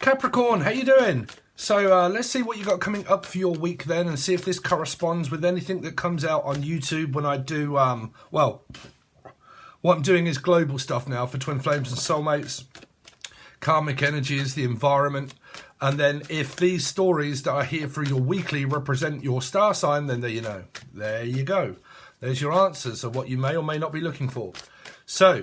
Capricorn, how you doing? So let's see what you got coming up for your week then, and see if this corresponds with anything that comes out on YouTube when I do, well, what I'm doing is global stuff now for Twin Flames and Soulmates. Karmic energy is the environment. And then if these stories that I hear through your weekly represent your star sign, then there you know. There you go. There's your answers of what you may or may not be looking for. So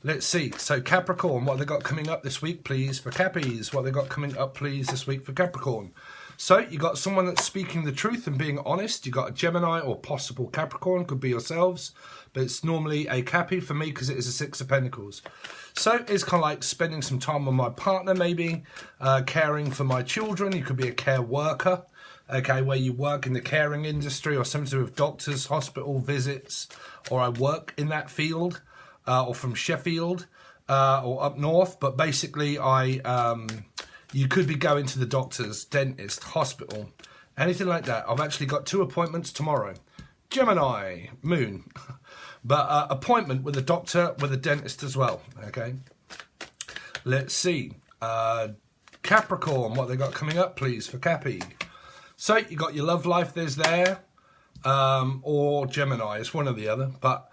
let's see. So Capricorn, what have they got coming up this week, please, for Cappies? What have they got coming up, please, this week for Capricorn? So you got someone that's speaking the truth and being honest. You got a Gemini or possible Capricorn, could be yourselves, but it's normally a Cappy for me because it is a Six of Pentacles. So it's kind of like spending some time with my partner, maybe caring for my children. You could be a care worker, okay, where you work in the caring industry or something to do with doctors, hospital visits, or I work in that field. Or from Sheffield or up north, but basically you could be going to the doctors, dentist, hospital, anything like that. I've actually got 2 appointments tomorrow. Gemini, moon, but appointment with a doctor, with a dentist as well, okay? Let's see. Capricorn, what they got coming up, please, for Cappy? So you got your love life, there's there, or Gemini, it's one or the other, but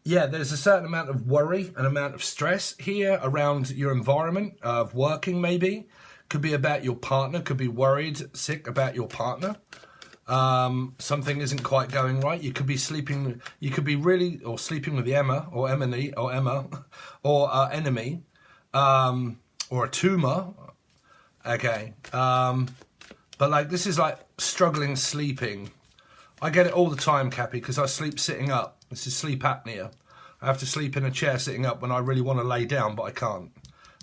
yeah, there's a certain amount of worry, an amount of stress here around your environment of working maybe. Could be about your partner, could be worried, sick about your partner. Something isn't quite going right. You could be sleeping, you could be really, or sleeping with the Emma, or Emily, or Emma, or enemy, or a tumor. Okay. But like, this is like struggling sleeping. I get it all the time, Cappy, because I sleep sitting up. This is sleep apnea. I have to sleep in a chair sitting up when I really want to lay down, but I can't.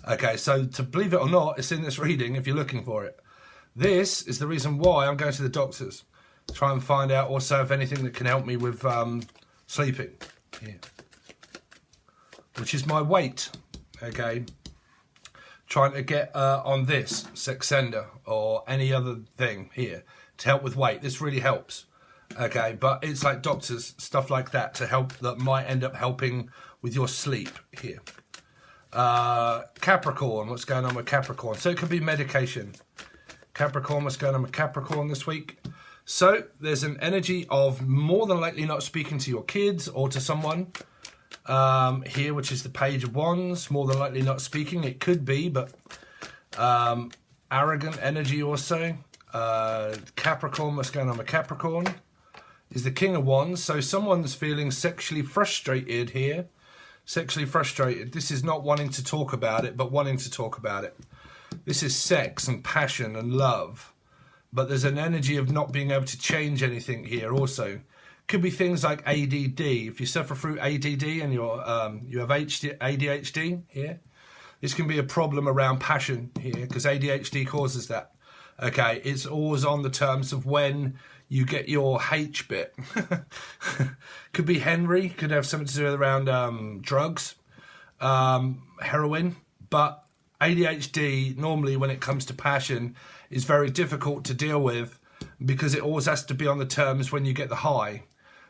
Okay, so to believe it or not, it's in this reading if you're looking for it. This is the reason why I'm going to the doctors. Try and find out also if anything that can help me with sleeping. Here. Which is my weight. Okay. Trying to get on this, Sexenda, or any other thing here to help with weight. This really helps. Okay, but it's like doctors, stuff like that to help, that might end up helping with your sleep here. Capricorn, what's going on with Capricorn? So it could be medication. Capricorn, what's going on with Capricorn this week? So there's an energy of more than likely not speaking to your kids or to someone here, which is the Page of Wands. More than likely not speaking. It could be, but arrogant energy also. Capricorn, what's going on with Capricorn? Is the King of Wands. So someone's feeling sexually frustrated here. Sexually frustrated. This is not wanting to talk about it, but wanting to talk about it. This is sex and passion and love. But there's an energy of not being able to change anything here also. Could be things like ADD. If you suffer through ADD and you're, you have ADHD here, this can be a problem around passion here because ADHD causes that. Okay, it's always on the terms of when you get your H bit. Could be Henry, could have something to do around drugs, heroin, but ADHD normally when it comes to passion is very difficult to deal with because it always has to be on the terms when you get the high,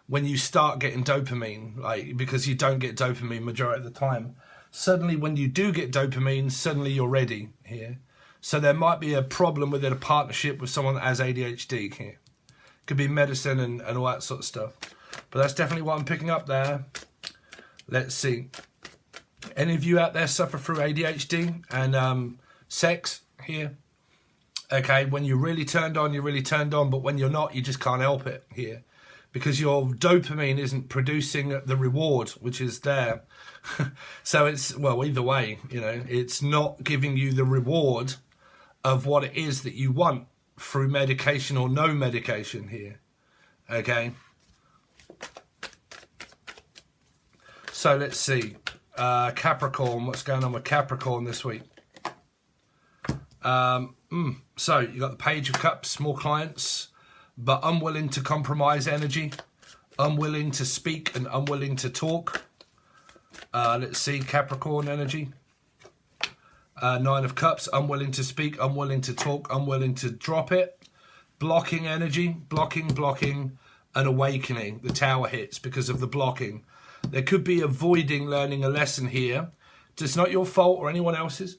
when you start getting dopamine, like because you don't get dopamine majority of the time. Suddenly when you do get dopamine, suddenly you're ready here. So there might be a problem within a partnership with someone that has ADHD here. Could be medicine and all that sort of stuff. But that's definitely what I'm picking up there. Let's see. Any of you out there suffer through ADHD and sex here? Okay, when you're really turned on, you're really turned on. But when you're not, you just can't help it here. Because your dopamine isn't producing the reward, which is there. So it's, well, either way, you know, it's not giving you the reward of what it is that you want through medication or no medication here. Okay. So let's see. Capricorn, what's going on with Capricorn this week? So you got the Page of Cups, more clients, but unwilling to compromise energy, unwilling to speak and unwilling to talk. Let's see, Capricorn energy. 9 of Cups, unwilling to speak, unwilling to talk, unwilling to drop it. Blocking energy, blocking, and awakening. The Tower hits because of the blocking. There could be avoiding learning a lesson here. It's not your fault or anyone else's.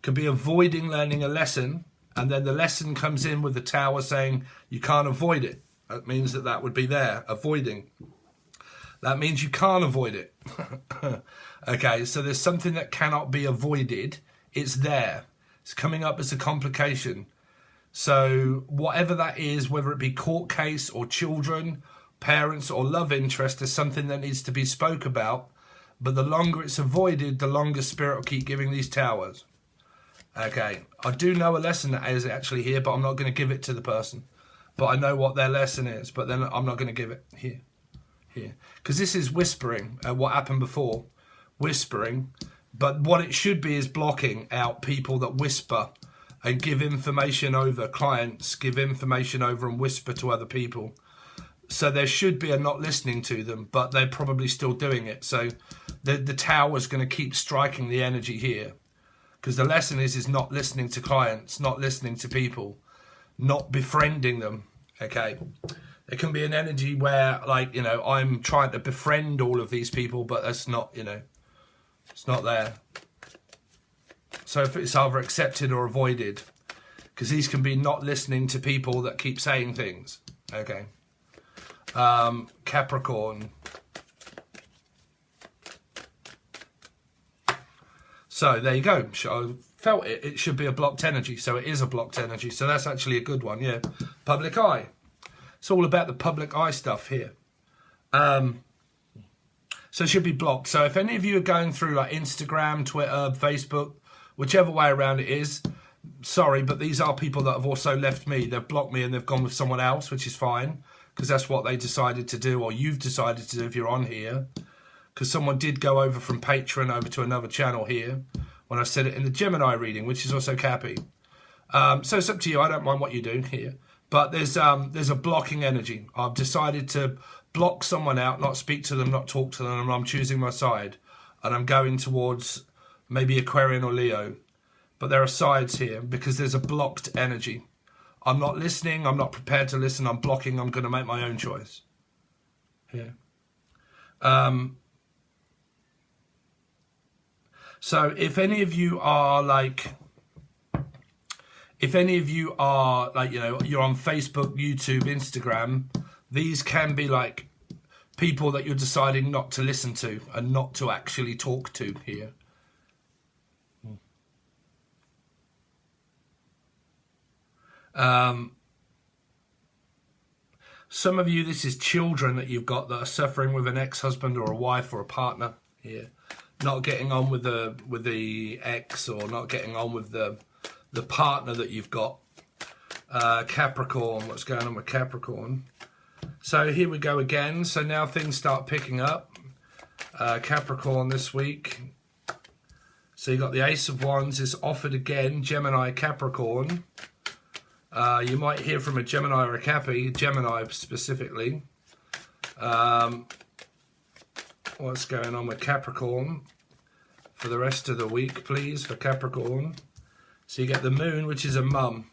Could be avoiding learning a lesson, and then the lesson comes in with the tower saying you can't avoid it. That means that would be there, avoiding. That means you can't avoid it. Okay, so there's something that cannot be avoided. It's there. It's coming up as a complication. So whatever that is, whether it be court case or children, parents or love interest, is something that needs to be spoke about. But the longer it's avoided, the longer Spirit will keep giving these towers. Okay, I do know a lesson that is actually here, but I'm not going to give it to the person. But I know what their lesson is, but then I'm not going to give it here. Because this is whispering, what happened before. Whispering. But what it should be is blocking out people that whisper and give information over. Clients give information over and whisper to other people. So there should be a not listening to them, but they're probably still doing it. So the tower's going to keep striking the energy here. Because the lesson is not listening to clients, not listening to people, not befriending them. Okay. It can be an energy where, like, you know, I'm trying to befriend all of these people, but that's not, you know, it's not there. So if it's either accepted or avoided, because these can be not listening to people that keep saying things. Okay. Capricorn. So there you go. I felt it. It should be a blocked energy. So it is a blocked energy. So that's actually a good one. Yeah. Public eye. It's all about the public eye stuff here. So it should be blocked. So if any of you are going through like Instagram, Twitter, Facebook, whichever way around it is, sorry, but these are people that have also left me. They've blocked me and they've gone with someone else, which is fine, because that's what they decided to do, or you've decided to do if you're on here. Because someone did go over from Patreon over to another channel here when I said it in the Gemini reading, which is also Cappy. So it's up to you. I don't mind what you do here. But there's a blocking energy. I've decided to block someone out, not speak to them, not talk to them, and I'm choosing my side. And I'm going towards maybe Aquarian or Leo. But there are sides here because there's a blocked energy. I'm not listening. I'm not prepared to listen. I'm blocking. I'm going to make my own choice. Here. So if any of you are like... If any of you are like, you know, you're on Facebook, YouTube, Instagram, these can be like people that you're deciding not to listen to and not to actually talk to here. Some of you, this is children that you've got that are suffering with an ex-husband or a wife or a partner here. Not getting on with the ex, or not getting on with the partner that you've got. Capricorn, what's going on with Capricorn? So here we go again. So now things start picking up. Capricorn this week. So you got the Ace of Wands is offered again. Gemini, Capricorn. You might hear from a Gemini or a Cappy. Gemini specifically. What's going on with Capricorn for the rest of the week, please, for Capricorn? So you get the Moon, which is a mum.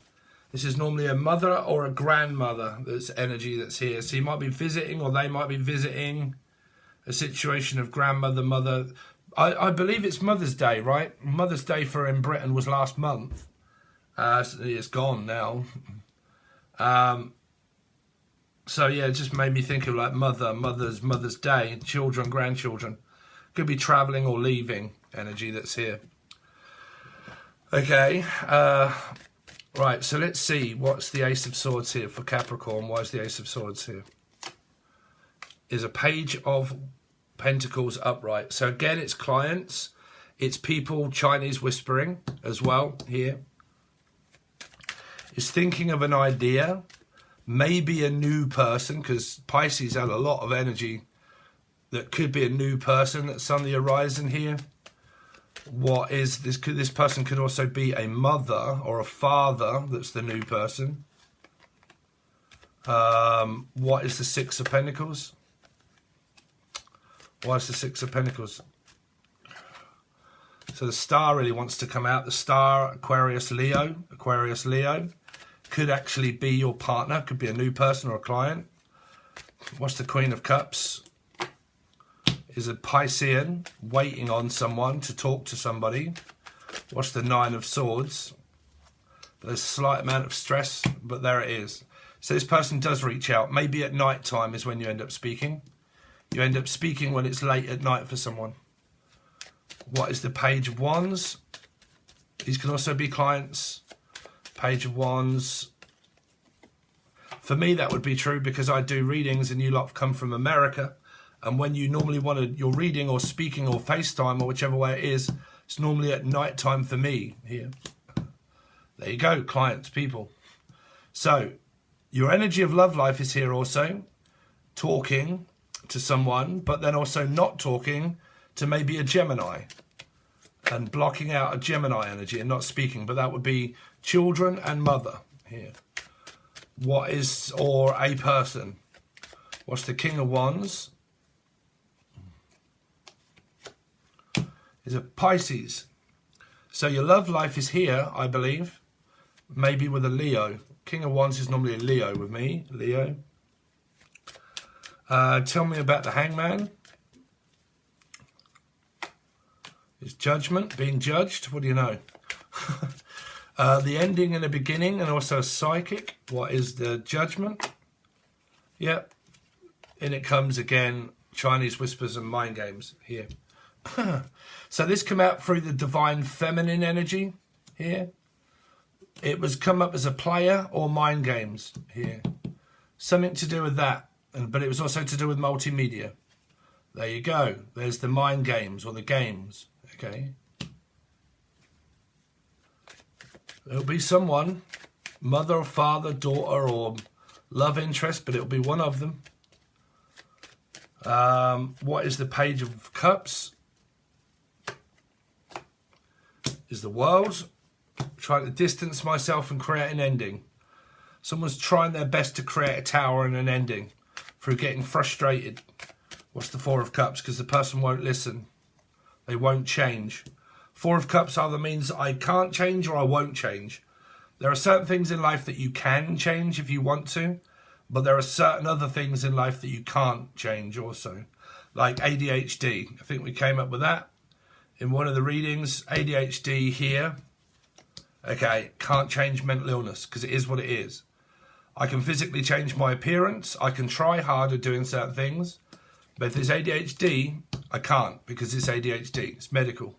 This is normally a mother or a grandmother that's energy that's here. So you might be visiting, or they might be visiting, a situation of grandmother, mother. I believe it's Mother's Day, right? Mother's Day for in Britain was last month. It's gone now. So yeah, it just made me think of like Mother's Day, children, grandchildren. Could be travelling or leaving energy that's here. Okay, right, so let's see, what's the Ace of Swords here for Capricorn? Why is the Ace of Swords here? Is a Page of Pentacles upright. So again, it's clients, it's people, Chinese whispering as well here. It's thinking of an idea, maybe a new person, because Pisces had a lot of energy that could be a new person that's on the horizon here. What is this? This person could also be a mother or a father that's the new person. What is the Six of Pentacles? Why is the Six of Pentacles? So the Star really wants to come out. The Star, Aquarius, Leo. Aquarius, Leo. Could actually be your partner. Could be a new person or a client. What's the Queen of Cups? Is a Piscean waiting on someone to talk to somebody. What's the Nine of Swords? There's a slight amount of stress, but there it is. So this person does reach out. Maybe at night time is when you end up speaking. You end up speaking when it's late at night for someone. What is the Page of Wands? These can also be clients. Page of Wands. For me, that would be true because I do readings and you lot have come from America. And when you normally want your reading or speaking or FaceTime or whichever way it is, it's normally at night time for me here. There you go, clients, people. So your energy of love life is here also. Talking to someone, but then also not talking to maybe a Gemini. And blocking out a Gemini energy and not speaking. But that would be children and mother here. What is, or a person. What's the King of Wands? Is a Pisces. So your love life is here, I believe. Maybe with a Leo. King of Wands is normally a Leo with me. Leo. Tell me about the Hangman. Is judgment, being judged. What do you know? The ending and the beginning, and also psychic. What is the Judgment? Yep. And it comes again, Chinese whispers and mind games here. So this come out through the divine feminine energy here. It was come up as a player or mind games here. Something to do with that. But it was also to do with multimedia. There you go. There's the mind games or the games. Okay. It'll be someone, mother or father, daughter or love interest, but it'll be one of them. What is the Page of Cups? Is the World. Trying to distance myself and create an ending. Someone's trying their best to create a tower and an ending through getting frustrated. What's the Four of Cups? Because the person won't listen. They won't change. Four of Cups either means I can't change or I won't change. There are certain things in life that you can change if you want to, but there are certain other things in life that you can't change also. Like ADHD. I think we came up with that in one of the readings. ADHD here. Okay, can't change mental illness because it is what it is. I can physically change my appearance. I can try harder doing certain things. But if there's ADHD, I can't because it's ADHD. It's medical.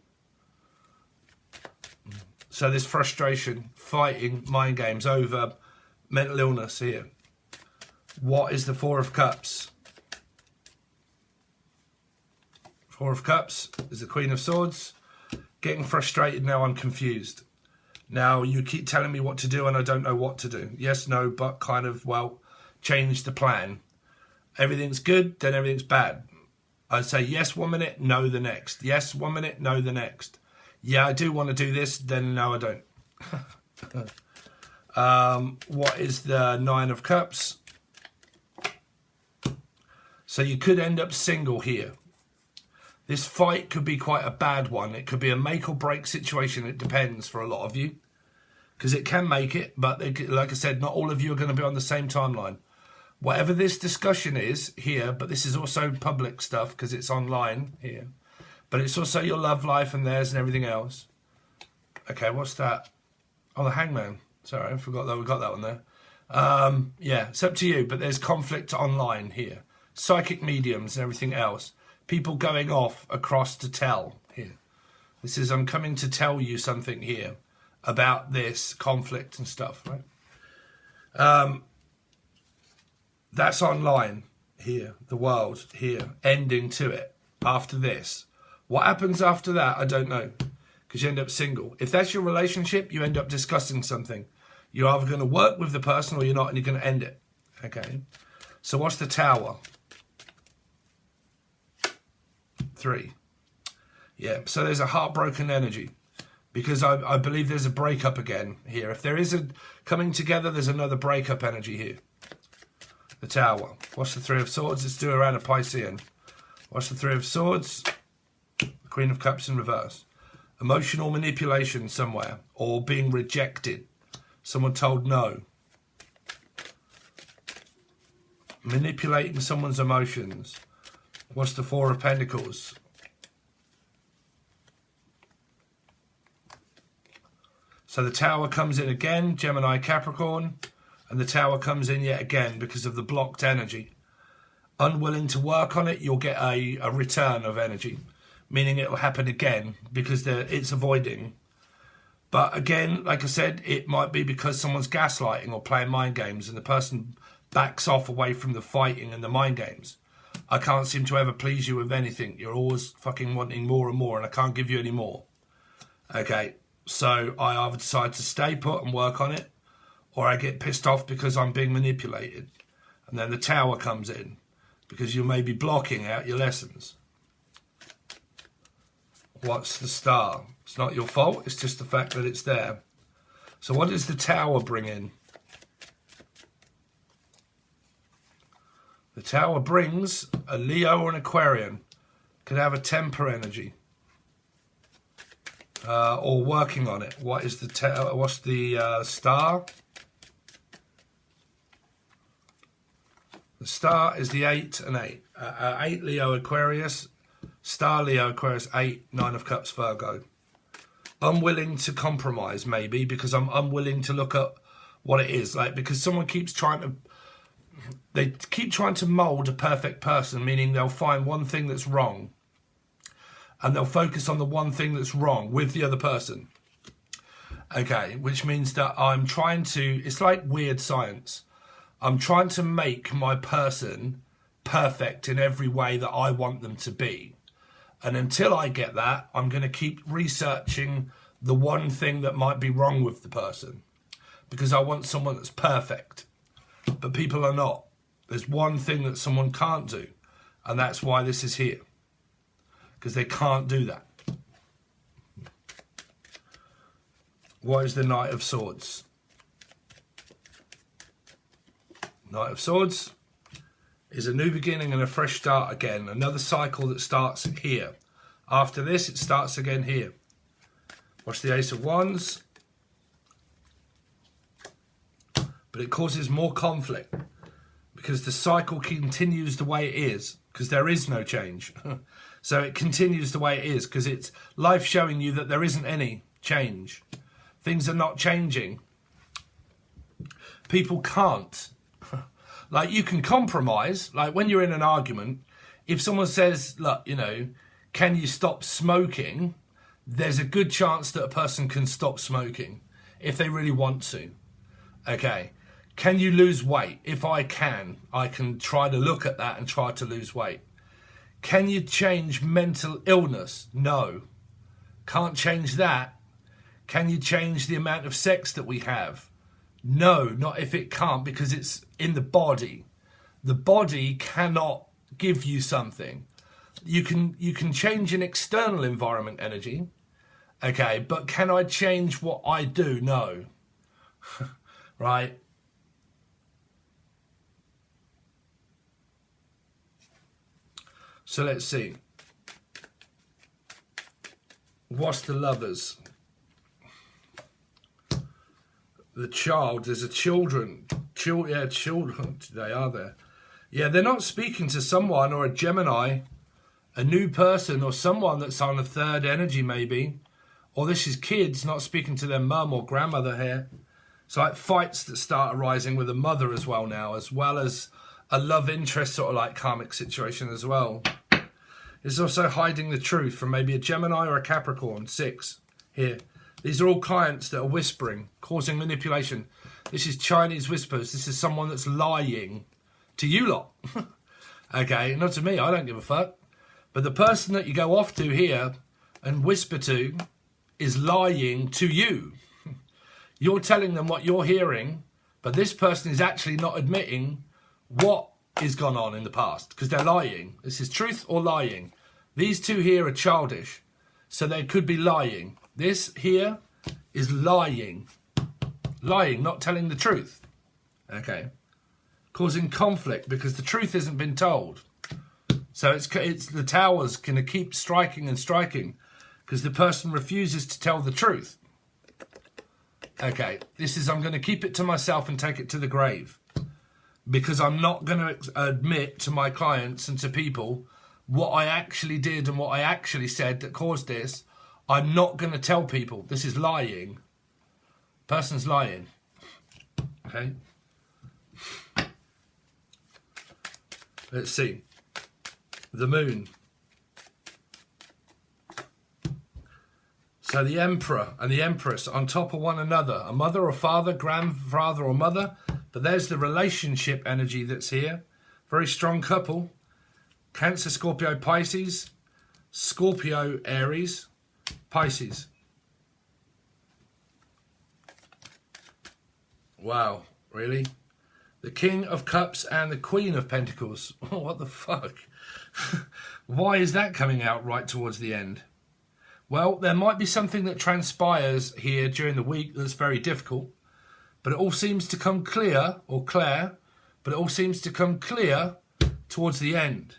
So this frustration, fighting mind games over mental illness here. What is the Four of Cups? Four of Cups is the Queen of Swords. Getting frustrated now, I'm confused. Now you keep telling me what to do and I don't know what to do. Yes, no, but kind of, well, change the plan. Everything's good, then everything's bad. I say yes 1 minute, no the next. Yes 1 minute, no the next. Yeah, I do want to do this, then no I don't. What is the Nine of Cups? So you could end up single here. This fight could be quite a bad one. It could be a make or break situation. It depends for a lot of you. Because it can make it, but like I said, not all of you are going to be on the same timeline. Whatever this discussion is here, but this is also public stuff because it's online here. But it's also your love life and theirs and everything else. Okay, what's that? Oh, the Hangman. Sorry, I forgot that we got that one there. Yeah, it's up to you, but there's conflict online here. Psychic mediums and everything else. People going off across to tell here. This is, I'm coming to tell you something here about this conflict and stuff, right? That's online here, the world here, ending to it after this. What happens after that, I don't know, because you end up single. If that's your relationship, you end up discussing something. You're either going to work with the person or you're not, and you're going to end it. Okay. So what's the Tower? 3. Yeah, so there's a heartbroken energy because I believe there's a breakup again here. If there is a coming together, there's another breakup energy here. The Tower. What's the Three of Swords? Let's do around a Piscean. What's the Three of Swords? The Queen of Cups in reverse. Emotional manipulation somewhere or being rejected. Someone told no. Manipulating someone's emotions. What's the Four of Pentacles? So the Tower comes in again, Gemini, Capricorn, and the Tower comes in yet again because of the blocked energy. Unwilling to work on it, you'll get a return of energy, meaning it will happen again because it's avoiding. But again, like I said, it might be because someone's gaslighting or playing mind games and the person backs off away from the fighting and the mind games. I can't seem to ever please you with anything. You're always fucking wanting more and more and I can't give you any more. Okay, so I either decide to stay put and work on it, or I get pissed off because I'm being manipulated. And then the Tower comes in because you may be blocking out your lessons. What's the Star? It's not your fault, it's just the fact that it's there. So what does the Tower bring in? The Tower brings a Leo or an Aquarian. Could have a temper energy. Or working on it. What is the what's the Star? The Star is the 8 and 8. 8 Leo Aquarius. Star Leo Aquarius 8, 9 of Cups Virgo. Unwilling to compromise, maybe, because I'm unwilling to look at what it is. Like, because someone keeps trying to... They keep trying to mould a perfect person, meaning they'll find one thing that's wrong. And they'll focus on the one thing that's wrong with the other person. Okay, which means that I'm trying to... It's like weird science. I'm trying to make my person perfect in every way that I want them to be. And until I get that, I'm going to keep researching the one thing that might be wrong with the person. Because I want someone that's perfect. But people are not. There's one thing that someone can't do. And that's why this is here. Because they can't do that. What is the Knight of Swords? Knight of Swords is a new beginning and a fresh start again. Another cycle that starts here. After this, it starts again here. Watch the Ace of Wands. But it causes more conflict because the cycle continues the way it is because there is no change. So it continues the way it is because it's life showing you that there isn't any change. Things are not changing. People can't. Like, you can compromise. Like, when you're in an argument, if someone says, look, you know, can you stop smoking? There's a good chance that a person can stop smoking if they really want to. Okay. Can you lose weight? If I can try to look at that and try to lose weight. Can you change mental illness? No. Can't change that. Can you change the amount of sex that we have? No, not if it can't, because it's in the body. The body cannot give you something. You can change an external environment energy, okay, but can I change what I do? No. Right? So let's see. What's the Lovers? The Child. There's a children. Children today, are there? Yeah, they're not speaking to someone or a Gemini, a new person or someone that's on a third energy maybe. Or this is kids not speaking to their mum or grandmother here. It's like fights that start arising with a mother as well now, as well as a love interest sort of like karmic situation as well. It's also hiding the truth from maybe a Gemini or a Capricorn. 6 here. These are all clients that are whispering, causing manipulation. This is Chinese whispers. This is someone that's lying to you lot. Okay, not to me. I don't give a fuck. But the person that you go off to here and whisper to is lying to you. You're telling them what you're hearing, but this person is actually not admitting what is gone on in the past because they're lying. This is truth or lying. These two here are childish, so they could be lying. This here is lying. Lying, not telling the truth. Okay. Causing conflict because the truth hasn't been told. So it's the Tower's going to keep striking and striking because the person refuses to tell the truth. Okay, I'm going to keep it to myself and take it to the grave. Because I'm not going to admit to my clients and to people what I actually did and what I actually said that caused this. I'm not going to tell people. This is lying. Person's lying. Okay. Let's see. The moon. So the Emperor and the Empress on top of one another. A mother or father, grandfather or mother. But there's the relationship energy that's here. Very strong couple. Cancer, Scorpio, Pisces. Scorpio, Aries, Pisces. Wow, really? The King of Cups and the Queen of Pentacles. Oh, what the fuck? Why is that coming out right towards the end? Well, there might be something that transpires here during the week that's very difficult, but it all seems to come clear, or Claire, but it all seems to come clear towards the end.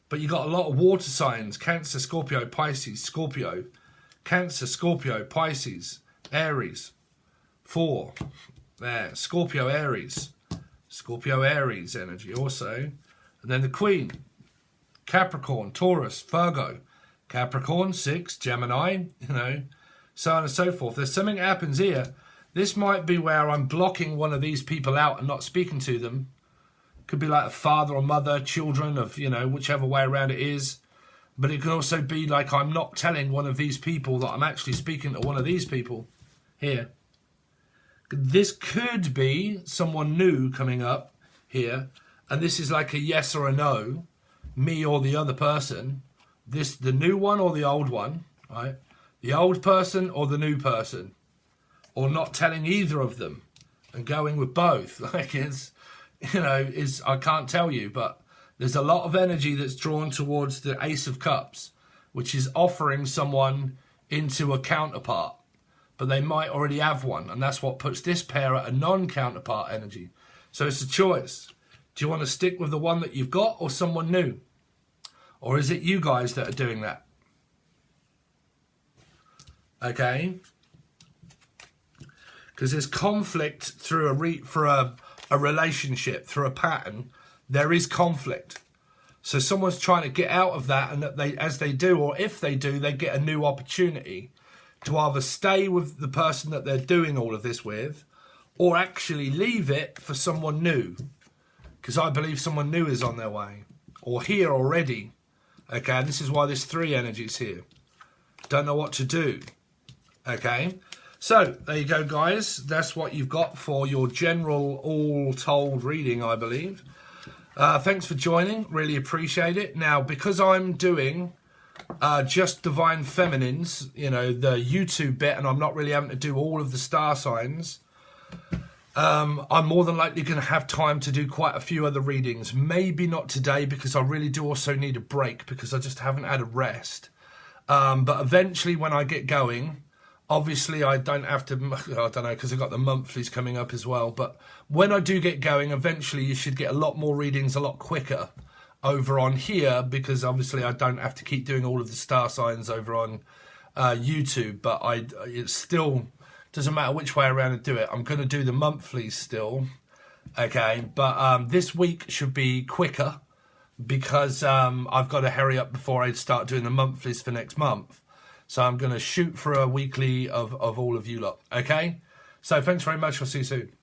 But you got a lot of water signs. Cancer, Scorpio, Pisces, Scorpio. Cancer, Scorpio, Pisces, Aries. 4. There. Scorpio, Aries. Scorpio, Aries energy also. And then the Queen. Capricorn, Taurus, Virgo. Capricorn, 6. Gemini, so on and so forth. There's something that happens here. This might be where I'm blocking one of these people out and not speaking to them. Could be like a father or mother, children of, whichever way around it is. But it can also be like I'm not telling one of these people that I'm actually speaking to one of these people here. This could be someone new coming up here. And this is like a yes or a no. Me or the other person. The new one or the old one, right? The old person or the new person. Or not telling either of them. And going with both. Like it's... I can't tell you, but there's a lot of energy that's drawn towards the Ace of Cups, which is offering someone into a counterpart, but they might already have one, and that's what puts this pair at a non-counterpart energy. So it's a choice. Do you want to stick with the one that you've got or someone new? Or is it you guys that are doing that? Okay? Because there's conflict through a relationship, through a pattern. There is conflict. So someone's trying to get out of that, and that as they do, or if they do, they get a new opportunity to either stay with the person that they're doing all of this with, or actually leave it for someone new. Because I believe someone new is on their way, or here already. Okay, and this is why there's 3 energies here. Don't know what to do. Okay. So, there you go, guys. That's what you've got for your general all-told reading, I believe. Thanks for joining. Really appreciate it. Now, because I'm doing just Divine Feminines, the YouTube bit, and I'm not really having to do all of the star signs, I'm more than likely going to have time to do quite a few other readings. Maybe not today, because I really do also need a break, because I just haven't had a rest. But eventually, when I get going... Obviously, I don't have to, I don't know, because I've got the monthlies coming up as well. But when I do get going, eventually you should get a lot more readings a lot quicker over on here, because obviously I don't have to keep doing all of the star signs over on YouTube. But it still doesn't matter which way around I do it. I'm going to do the monthlies still. Okay, but this week should be quicker, because I've got to hurry up before I start doing the monthlies for next month. So I'm going to shoot for a weekly of all of you lot. Okay? So thanks very much. I'll see you soon.